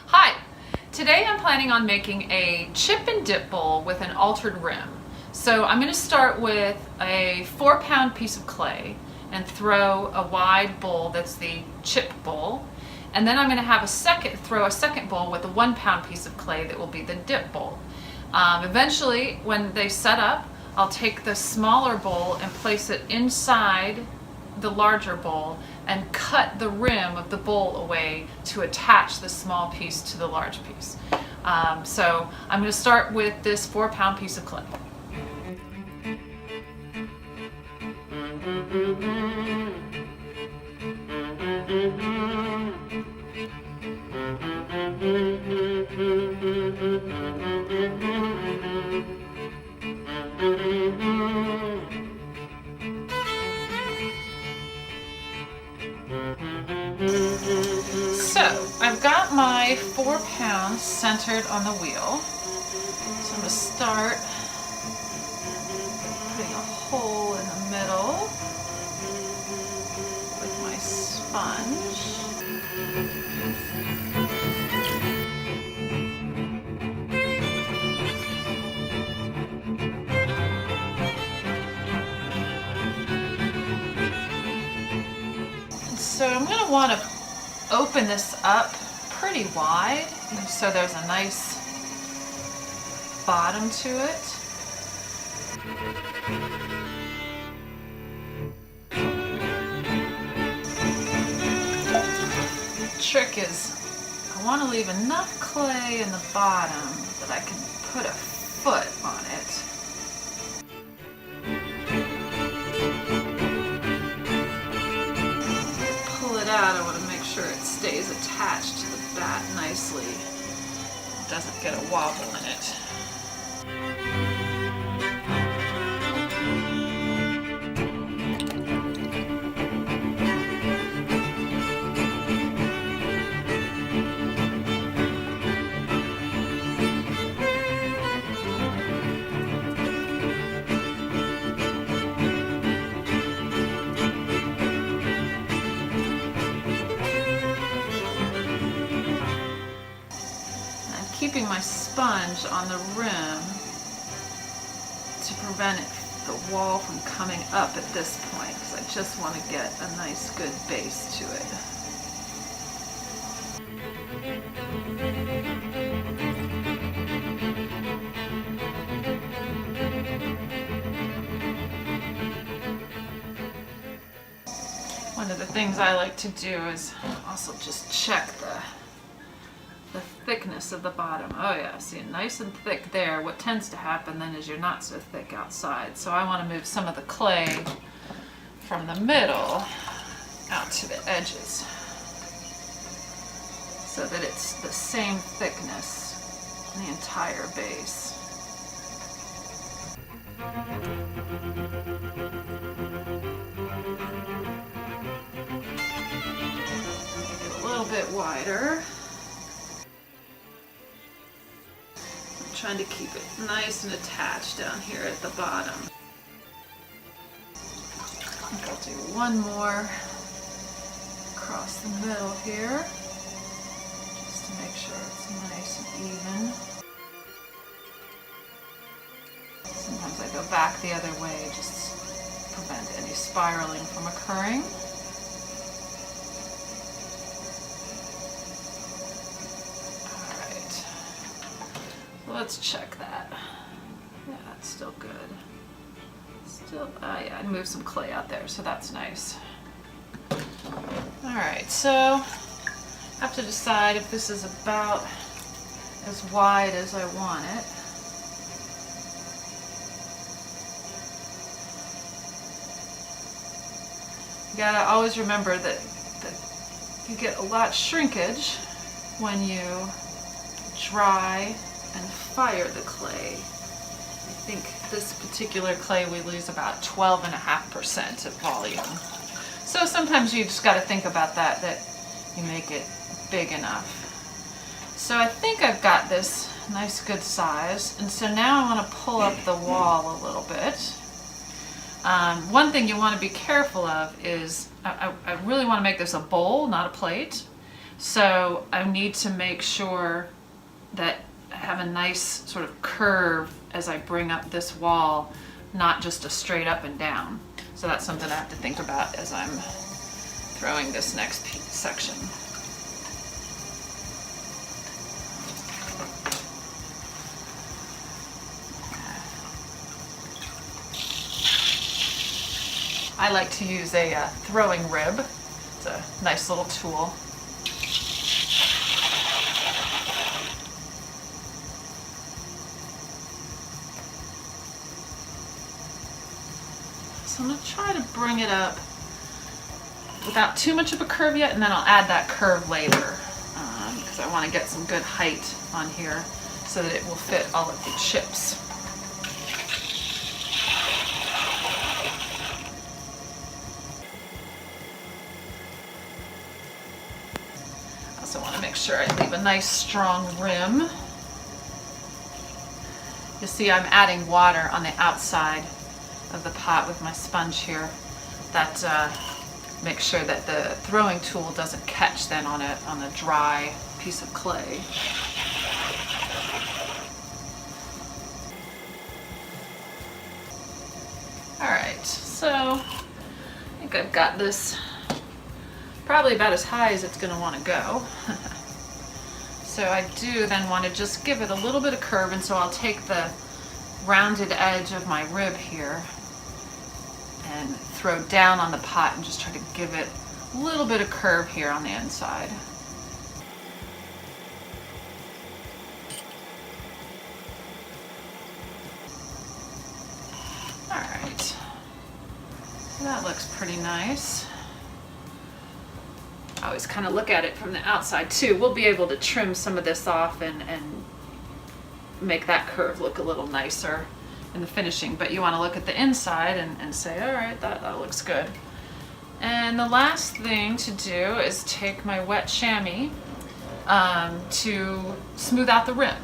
Hi! Today I'm planning on making a chip and dip bowl with an altered rim. So I'm going to start with a 4-pound piece of clay and throw a wide bowl that's the chip bowl. And then I'm going to have throw a second bowl with a 1-pound piece of clay that will be the dip bowl. Eventually, when they set up, I'll take the smaller bowl and place it inside the larger bowl and cut the rim of the bowl away to attach the small piece to the large piece. So I'm going to start with this 4-pound piece of clay. So I've got my 4 pounds centered on the wheel. So I'm going to start putting a hole in the middle with my sponge. So I'm going to want to open this up pretty wide so there's a nice bottom to it. The trick is I want to leave enough clay in the bottom that I can put a foot on it. Out, I want to make sure it stays attached to the bat nicely. It doesn't get a wobble in it. Keeping my sponge on the rim to prevent the wall from coming up at this point, because I just want to get a nice good base to it. One of the things I like to do is also just check the thickness of the bottom. Oh yeah, see, nice and thick there. What tends to happen then is you're not so thick outside. So I want to move some of the clay from the middle out to the edges so that it's the same thickness in the entire base. Make it a little bit wider. Trying to keep it nice and attached down here at the bottom. I think I'll do one more across the middle here, just to make sure it's nice and even. Sometimes I go back the other way just to prevent any spiraling from occurring. Let's check that. Yeah, that's still good. Yeah, I moved some clay out there, so that's nice. Alright, so I have to decide if this is about as wide as I want it. You gotta always remember that you get a lot shrinkage when you dry and fire the clay. I think this particular clay we lose about 12.5% of volume. So sometimes you just got to think about that you make it big enough. So I think I've got this nice good size, and so now I want to pull up the wall a little bit. One thing you want to be careful of is I really want to make this a bowl, not a plate. So I need to make sure that I have a nice sort of curve as I bring up this wall, not just a straight up and down. So that's something I have to think about as I'm throwing this next section. I like to use a throwing rib. It's a nice little tool. So I'm going to try to bring it up without too much of a curve yet, and then I'll add that curve later because I want to get some good height on here so that it will fit all of the chips. I also want to make sure I leave a nice strong rim. You'll see I'm adding water on the outside of the pot with my sponge here. That makes sure that the throwing tool doesn't catch then on a dry piece of clay. All right, so I think I've got this probably about as high as it's going to want to go. So I do then want to just give it a little bit of curve, and so I'll take the rounded edge of my rib here and throw down on the pot and just try to give it a little bit of curve here on the inside. All right, so that looks pretty nice. I always kind of look at it from the outside too. We'll be able to trim some of this off and make that curve look a little nicer in the finishing, but you want to look at the inside and say, all right, that looks good. And the last thing to do is take my wet chamois to smooth out the rim.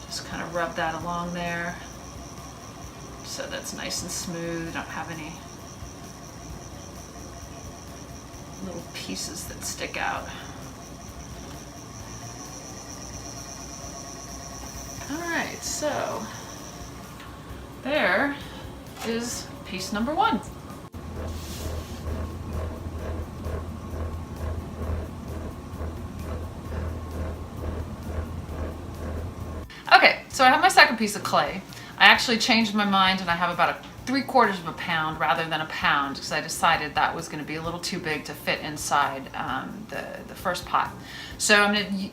Just kind of rub that along there so that's nice and smooth. Don't have any little pieces that stick out. All right, so there is piece number one. Okay, so I have my second piece of clay. I actually changed my mind and I have about 3/4 of a pound rather than a pound because I decided that was going to be a little too big to fit inside the first pot. So I'm going to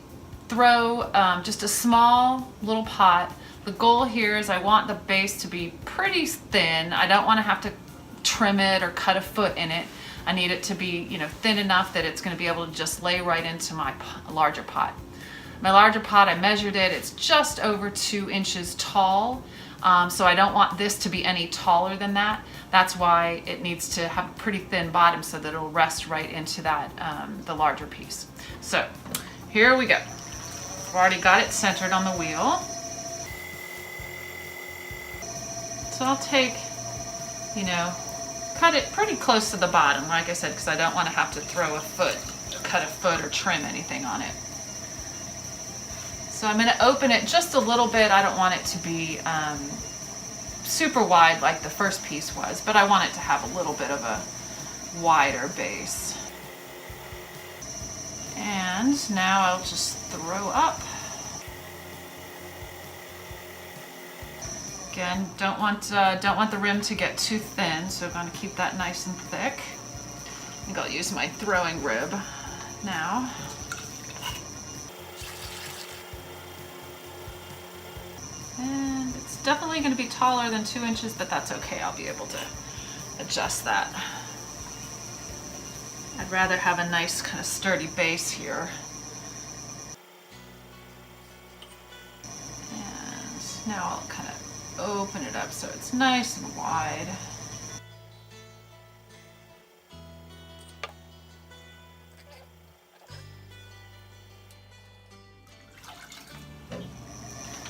throw just a small little pot. The goal here is I want the base to be pretty thin. I don't want to have to trim it or cut a foot in it. I need it to be, thin enough that it's going to be able to just lay right into my larger pot. My larger pot, I measured it. It's just over 2 inches tall. So I don't want this to be any taller than that. That's why it needs to have a pretty thin bottom so that it'll rest right into that, the larger piece. So here we go. I've already got it centered on the wheel. So I'll take, cut it pretty close to the bottom, like I said, because I don't want to have to cut a foot or trim anything on it. So I'm going to open it just a little bit. I don't want it to be super wide like the first piece was, but I want it to have a little bit of a wider base. And now I'll just throw up. Again, don't want the rim to get too thin, so I'm going to keep that nice and thick. I think I'll use my throwing rib now. And it's definitely going to be taller than 2 inches, but that's okay. I'll be able to adjust that. I'd rather have a nice kind of sturdy base here. And now I'll kind of open it up so it's nice and wide.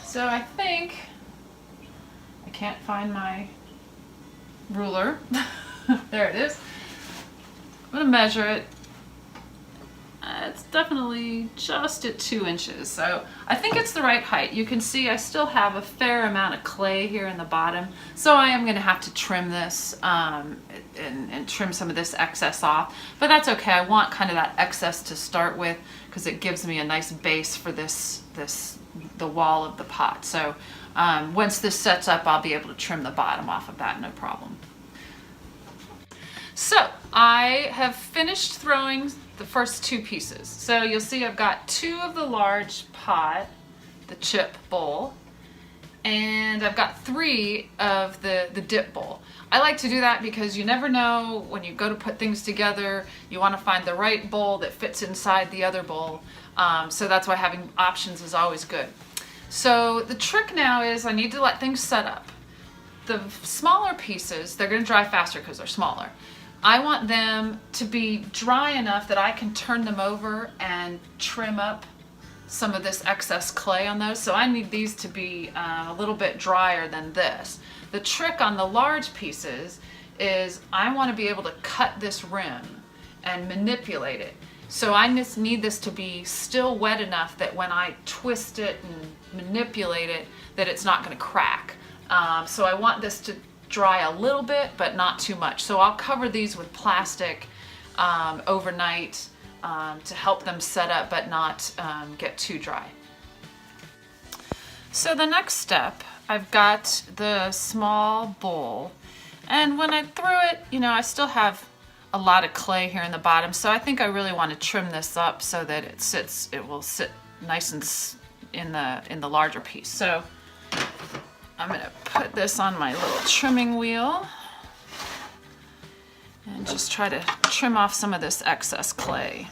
So I think I can't find my ruler. There it is. I'm going to measure it It's definitely just at 2 inches, so I think it's the right height. You can see I still have a fair amount of clay here in the bottom, so I am going to have to trim this and trim some of this excess off, but that's okay. I want kind of that excess to start with because it gives me a nice base for the wall of the pot. So once this sets up, I'll be able to trim the bottom off of that, no problem. So I have finished throwing the first 2 pieces. So you'll see I've got 2 of the large pot, the chip bowl, and I've got 3 of the dip bowl. I like to do that because you never know when you go to put things together, you want to find the right bowl that fits inside the other bowl. So that's why having options is always good. So the trick now is I need to let things set up. The smaller pieces, they're going to dry faster because they're smaller. I want them to be dry enough that I can turn them over and trim up some of this excess clay on those. So I need these to be a little bit drier than this. The trick on the large pieces is I want to be able to cut this rim and manipulate it. So I just need this to be still wet enough that when I twist it and manipulate it, that it's not going to crack. So I want this to dry a little bit, but not too much. So I'll cover these with plastic overnight to help them set up but not get too dry. So the next step, I've got the small bowl, and when I threw it, I still have a lot of clay here in the bottom, so I think I really want to trim this up so that it will sit nice and in the larger piece. So I'm going to put this on my little trimming wheel and just try to trim off some of this excess clay.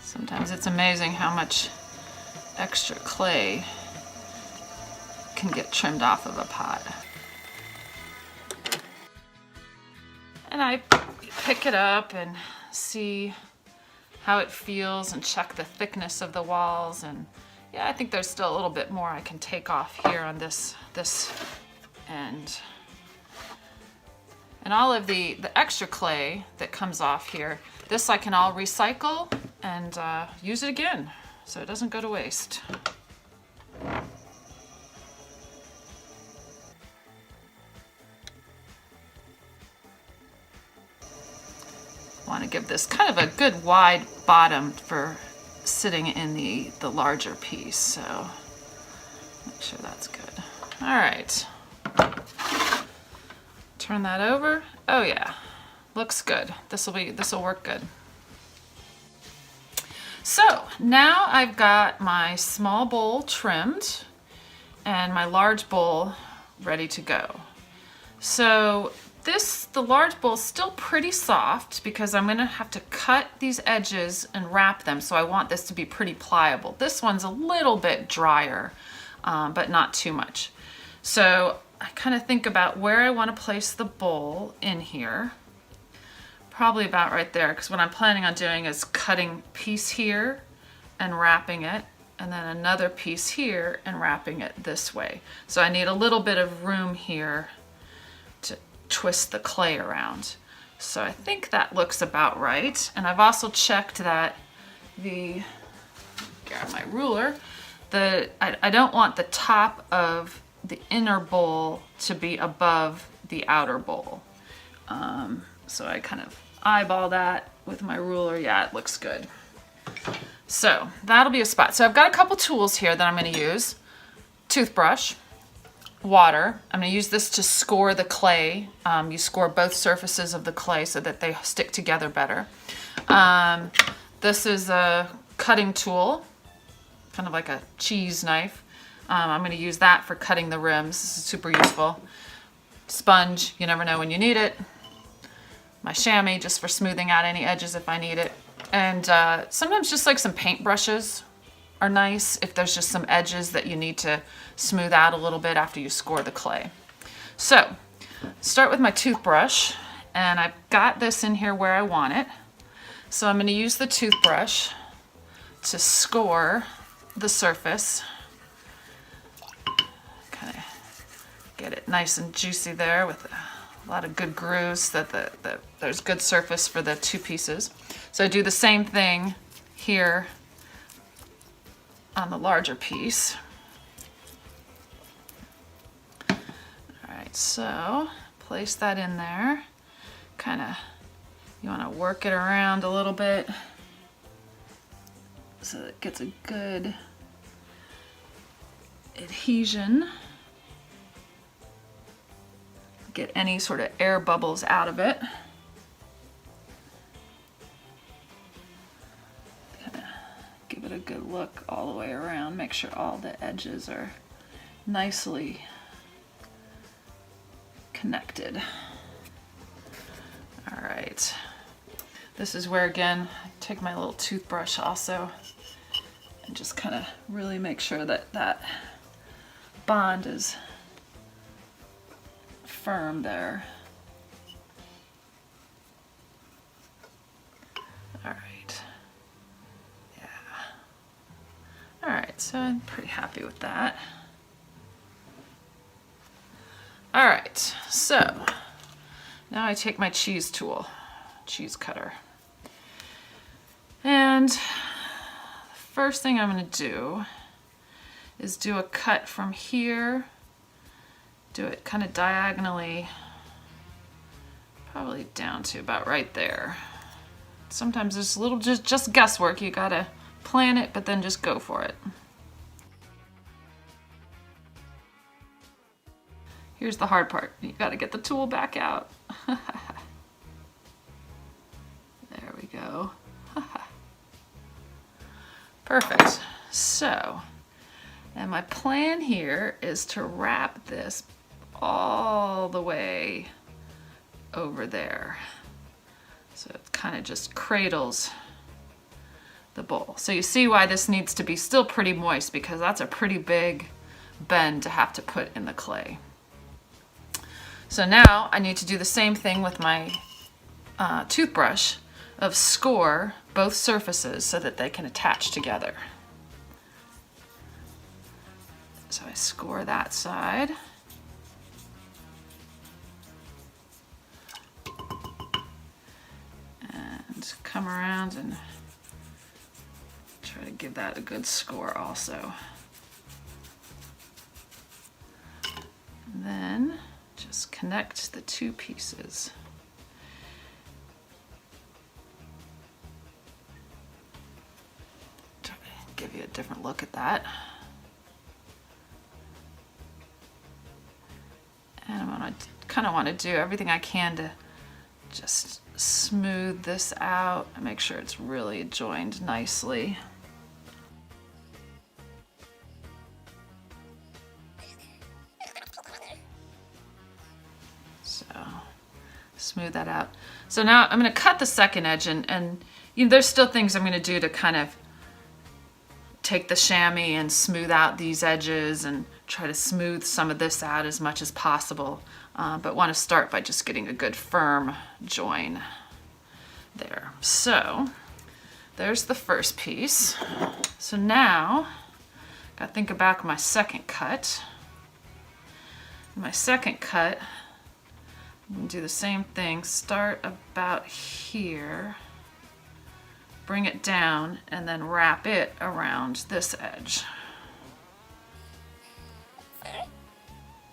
Sometimes it's amazing how much extra clay can get trimmed off of a pot. And I pick it up and see how it feels and check the thickness of the walls, and yeah, I think there's still a little bit more I can take off here on this end. And all of the extra clay that comes off here, this I can all recycle and use it again so it doesn't go to waste. Want to give this kind of a good wide bottom for sitting in the larger piece, so make sure that's good. All right, turn that over. Oh yeah, looks good. This will work good. So now I've got my small bowl trimmed and my large bowl ready to go. So the large bowl is still pretty soft because I'm going to have to cut these edges and wrap them, so I want this to be pretty pliable. This one's a little bit drier, but not too much. So I kind of think about where I want to place the bowl in here. Probably about right there, because what I'm planning on doing is cutting a piece here and wrapping it, and then another piece here and wrapping it this way. So I need a little bit of room here to twist the clay around. So I think that looks about right. And I've also checked that grab my ruler, I don't want the top of the inner bowl to be above the outer bowl. So I kind of eyeball that with my ruler. Yeah, it looks good. So that'll be a spot. So I've got a couple tools here that I'm going to use. Toothbrush, water. I'm going to use this to score the clay. You score both surfaces of the clay so that they stick together better. This is a cutting tool, kind of like a cheese knife. I'm going to use that for cutting the rims. This is super useful. Sponge, you never know when you need it. My chamois, just for smoothing out any edges if I need it. And sometimes just like some paint brushes are nice if there's just some edges that you need to smooth out a little bit after you score the clay. So start with my toothbrush, and I've got this in here where I want it. So I'm going to use the toothbrush to score the surface. Kind of get it nice and juicy there with a lot of good grooves so that there's good surface for the two pieces. So I do the same thing here on the larger piece. All right, so place that in there. Kind of, you want to work it around a little bit so that it gets a good adhesion. Get any sort of air bubbles out of it. Kind of give it a good look all the way around. Make sure all the edges are nicely connected. All right. This is where, again, I take my little toothbrush also and just kind of really make sure that that bond is firm there. All right. Yeah. All right, so I'm pretty happy with that. All right, so now I take my cheese tool, cheese cutter. And the first thing I'm going to do is do a cut from here. Do it kind of diagonally, probably down to about right there. Sometimes there's a little just guesswork. You gotta plan it, but then just go for it. Here's the hard part. You gotta get the tool back out. There we go. Perfect. So, and my plan here is to wrap this all the way over there. So it kind of just cradles the bowl. So you see why this needs to be still pretty moist, because that's a pretty big bend to have to put in the clay. So now I need to do the same thing with my toothbrush of score both surfaces so that they can attach together. So I score that side. And come around and try to give that a good score also. And then just connect the two pieces. Try to give you a different look at that. And I kind of want to do everything I can to just smooth this out and make sure it's really joined nicely. So smooth that out. So now I'm going to cut the second edge, and you know, there's still things I'm going to do to kind of take the chamois and smooth out these edges and try to smooth some of this out as much as possible. But want to start by just getting a good firm join there. So there's the first piece. So now got to think about my second cut. My second cut, I'm going to do the same thing. Start about here, bring it down, and then wrap it around this edge.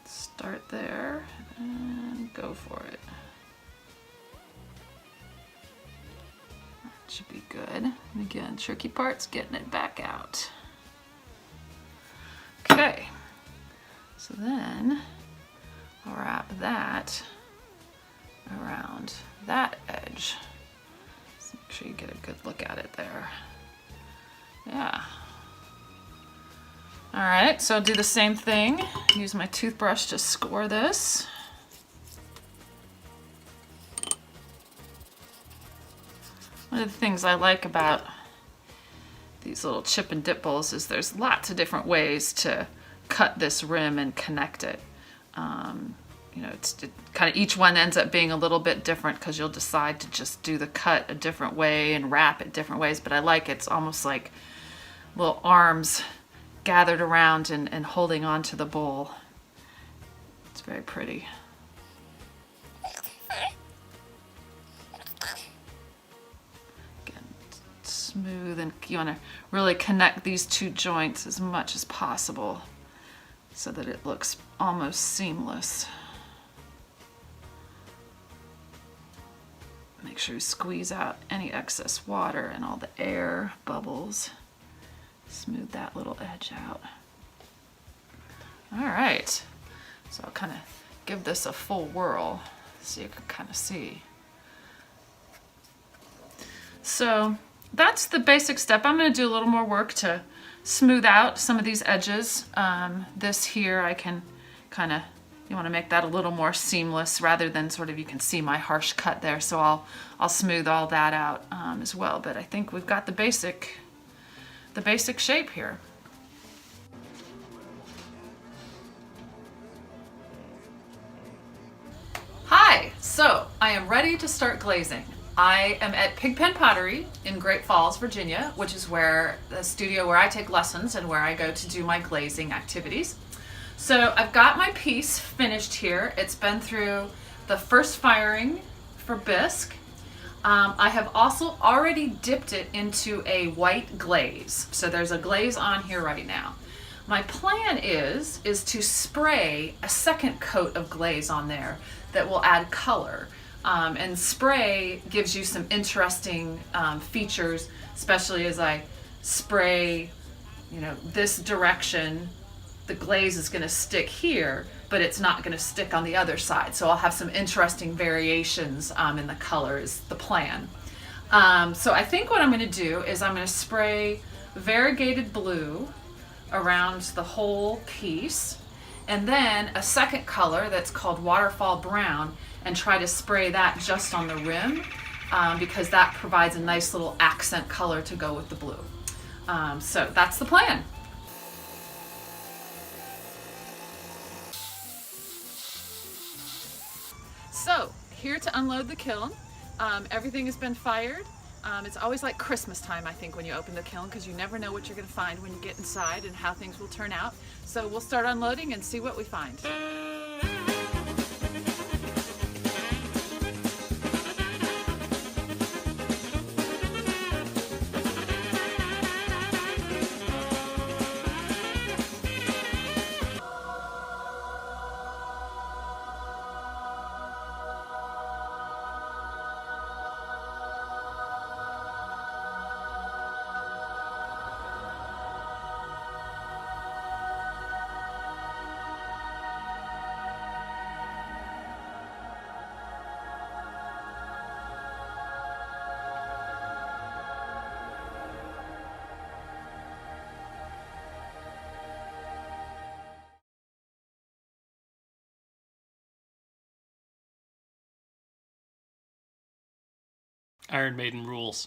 Start there and go for it. That should be good. And again, tricky part's getting it back out. Okay, so then I'll wrap that around that edge. So make sure you get a good look at it there. Yeah. All right, so I'll do the same thing. Use my toothbrush to score this. One of the things I like about these little chip and dip bowls is there's lots of different ways to cut this rim and connect it. You know, it kind of each one ends up being a little bit different because you'll decide to just do the cut a different way and wrap it different ways. But I like it's almost like little arms gathered around and holding on to the bowl. It's very pretty. Again, smooth, and you want to really connect these two joints as much as possible so that it looks almost seamless. Make sure you squeeze out any excess water and all the air bubbles. Smooth that little edge out. All right, so I'll kind of give this a full whirl so you can kind of see. So that's the basic step. I'm going to do a little more work to smooth out some of these edges. This here I can kind of, you want to make that a little more seamless rather than sort of, you can see my harsh cut there, so I'll smooth all that out as well. But I think we've got the basic shape here. Hi, so I am ready to start glazing. I am at Pigpen Pottery in Great Falls, Virginia, which is where the studio where I take lessons and where I go to do my glazing activities. So I've got my piece finished here. It's been through the first firing for bisque. I have also already dipped it into a white glaze. So there's a glaze on here right now. My plan is to spray a second coat of glaze on there that will add color. And spray gives you some interesting features, especially as I spray, you know, this direction. The glaze is going to stick here, but it's not going to stick on the other side. So I'll have some interesting variations in the color is the plan. So I think what I'm going to do is I'm going to spray variegated blue around the whole piece, and then a second color that's called waterfall brown, and try to spray that just on the rim because that provides a nice little accent color to go with the blue. So that's the plan. So here to unload the kiln. Everything has been fired. It's always like Christmas time, I think, when you open the kiln, because you never know what you're going to find when you get inside and how things will turn out. So we'll start unloading and see what we find. Iron Maiden rules.